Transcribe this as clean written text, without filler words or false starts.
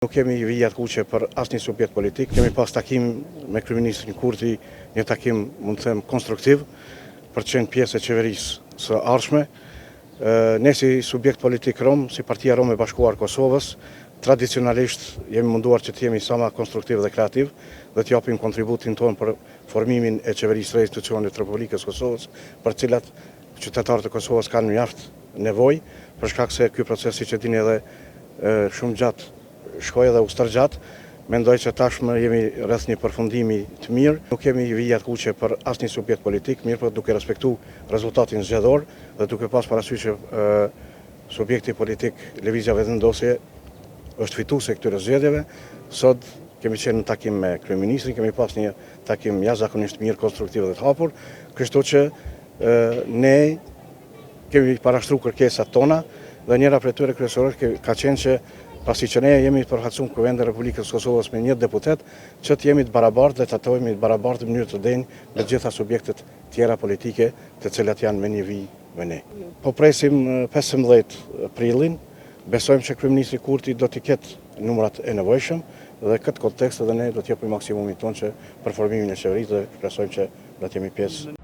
Nuk kemi vijat kuqe për asnjë subjekt politik. Kemi pas takim me kryeministrin Kurti, një takim mund të them konstruktiv për të qenë pjesë e qeverisë së ardhshme. Ne si subjekt politik rom, si Partia Rome e Bashkuar Kosovës, tradicionalisht jemi munduar që të jemi sa më konstruktiv dhe kreativ dhe të japim kontributin tonë për formimin e qeverisë së institucionit të Republikës Kosovës, për të cilat qytetarët e Kosovës kanë mjaft nevojë, për shkak se ky proces, siç e dini edhe shumë gjatë shkoj edhe u stërgjat, mendoj që tashmë jemi rreth një përfundimi të mirë. Nuk kemi vijat kuqe për asnjë subjekt politik, mirë po duke respektu rezultatin zgjedhor dhe duke pas parasysh që subjekti politik Lëvizja Vetëvendosje është fituese këtyre zgjedhjeve. Sot kemi qenë në takim me kryeministrin, kemi pas një takim jashtëzakonisht mirë, konstruktiv dhe të hapur, kështu që ne kemi parashtruar kërkesat tona dhe njëra prej tyre kryesore ka qenë që pasi që ne jemi përfaqësuar në Kuvendin e Republikës së Kosovës me një deputet, që të jemi të barabartë dhe të tatojmë të barabartë në mënyrë të denjë me të gjitha subjektet tjera politike të cilat janë me një vijë me ne. Po presim 15 prillin, besojmë që kryeministri Kurti do t'i ketë numrat e nevojshëm dhe këtë kontekst edhe ne do të japim maksimumin tonë që për formimin e qeverisë dhe shpresojmë që do të jemi pjesë